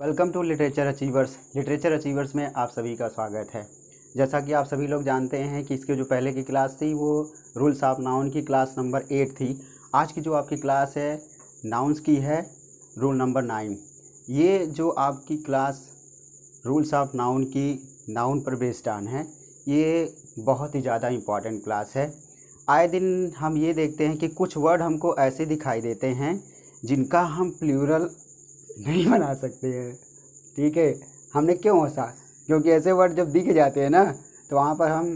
Welcome to literature achievers. Literature achievers में आप सभी का स्वागत है। जैसा कि आप सभी लोग जानते हैं कि इसके जो पहले की क्लास थी वो रूल्स ऑफ नाउन की क्लास नंबर 8 थी। आज की जो आपकी क्लास है नाउन्स की है रूल नंबर 9। ये जो आपकी क्लास रूल्स ऑफ नाउन की नाउन पर बेस्ड ऑन है, ये बहुत ही ज़्यादा इम्पॉर्टेंट क्लास है। आए दिन हम ये देखते हैं कि कुछ वर्ड हमको ऐसे दिखाई देते हैं जिनका हम प्लूरल नहीं बना सकते हैं। ठीक है, हमने क्यों ऐसा? क्योंकि ऐसे वर्ड जब दिख जाते हैं ना तो वहाँ पर हम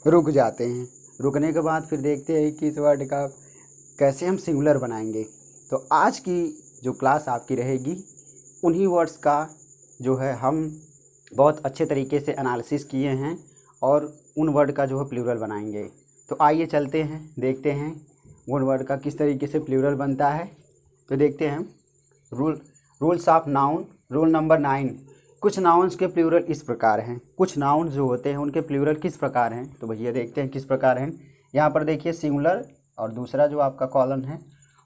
रुक जाते हैं। रुकने के बाद फिर देखते हैं कि इस वर्ड का कैसे हम सिंगुलर बनाएंगे। तो आज की जो क्लास आपकी रहेगी उन्हीं वर्ड्स का जो है हम बहुत अच्छे तरीके से एनालिसिस किए हैं और उन वर्ड का जो है प्लूरल बनाएंगे। तो आइए चलते हैं, देखते हैं उन वर्ड का किस तरीके से प्लूरल बनता है। तो देखते हैं rules of noun rule number 9। कुछ नाउन्स के प्लूरल इस प्रकार हैं। कुछ नाउन जो होते हैं उनके प्लूरल किस प्रकार हैं, तो भैया देखते हैं किस प्रकार हैं। यहाँ पर देखिए सिंगुलर और दूसरा जो आपका कॉलम है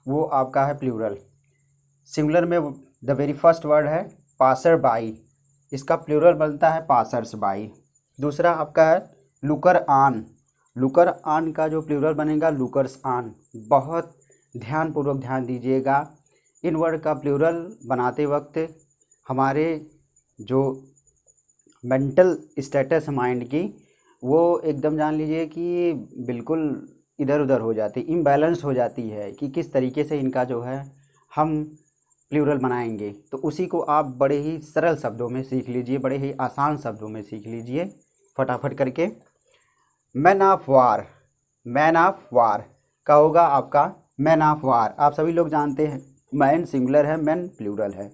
वो आपका है प्लूरल। सिंगुलर में द वेरी फर्स्ट वर्ड है पासर बाई, इसका प्लूरल बनता है पासर्स बाई। दूसरा आपका है लुकर आन, लुकर आन का जो प्लूरल बनेगा लुकर्स आन। बहुत ध्यानपूर्वक ध्यान दीजिएगा, इन वर्ड का प्लूरल बनाते वक्त हमारे जो मेंटल स्टेटस माइंड की वो एकदम जान लीजिए कि बिल्कुल इधर उधर हो जाती, इम्बैलेंस हो जाती है कि किस तरीके से इनका जो है हम प्लूरल बनाएंगे। तो उसी को आप बड़े ही सरल शब्दों में सीख लीजिए, बड़े ही आसान शब्दों में सीख लीजिए फटाफट करके। Man of war, man of war का होगा आपका मैन ऑफ वार। आप सभी लोग जानते हैं मैन सिंगुलर है, मैन प्लूरल है।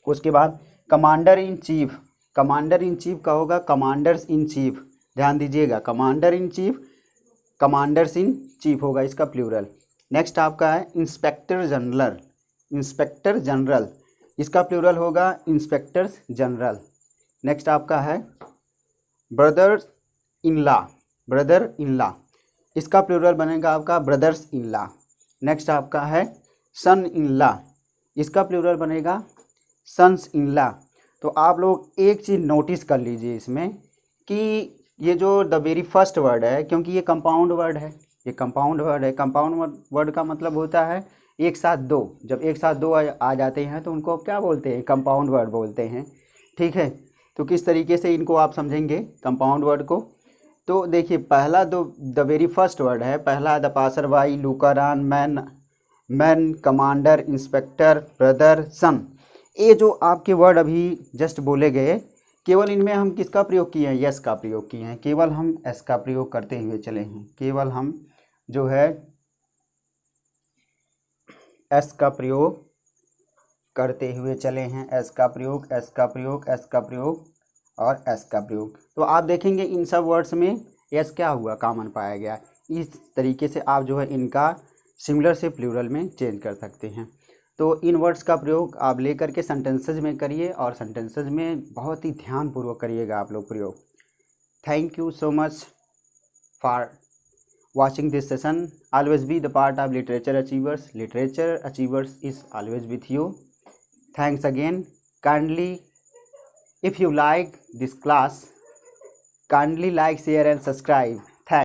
उसके बाद commander in chief, commander in chief का होगा कमांडर्स इन चीफ। ध्यान दीजिएगा, commander in chief commanders in chief होगा इसका प्लूरल। नेक्स्ट आपका है इंस्पेक्टर जनरल, इंस्पेक्टर जनरल इसका प्लूरल होगा इंस्पेक्टर्स जनरल। नेक्स्ट आपका है brothers in law, brother in law इसका प्लूरल बनेगा आपका ब्रदर्स इन लॉ। नेक्स्ट आपका है सन इन लॉ, इसका प्लूरल बनेगा सन्स इन लॉ। तो आप लोग एक चीज़ नोटिस कर लीजिए इसमें कि ये जो द वेरी फर्स्ट वर्ड है, क्योंकि ये कंपाउंड वर्ड है, ये कंपाउंड वर्ड है। कंपाउंड वर्ड का मतलब होता है एक साथ दो। जब एक साथ दो आ जाते हैं तो उनको क्या बोलते हैं? कंपाउंड वर्ड बोलते हैं। ठीक है, तो किस तरीके से इनको आप समझेंगे कंपाउंड वर्ड को? तो देखिए पहला दो द वेरी फर्स्ट वर्ड है, पहला the passer by, looker on, man, man, commander, inspector, brother, son. ये जो आपके वर्ड अभी जस्ट बोले गए, केवल इनमें हम किसका प्रयोग किए हैं? यस का प्रयोग किए हैं। केवल हम एस का प्रयोग करते हुए चले हैं, केवल हम जो है एस का प्रयोग करते हुए चले हैं। एस का प्रयोग, एस का प्रयोग, एस का प्रयोग और एस का प्रयोग। तो आप देखेंगे इन सब वर्ड्स में एस क्या हुआ? कॉमन पाया गया। इस तरीके से आप जो है इनका सिंगुलर से प्लूरल में चेंज कर सकते हैं। तो इन वर्ड्स का प्रयोग आप लेकर के सेंटेंसेज में करिए और सेंटेंसेज में बहुत ही ध्यानपूर्वक करिएगा आप लोग प्रयोग। Thank you so much for watching this session. Always be the part of literature achievers. Literature achievers is always with you. Thanks again. Kindly, if you like this class, kindly like, share and subscribe.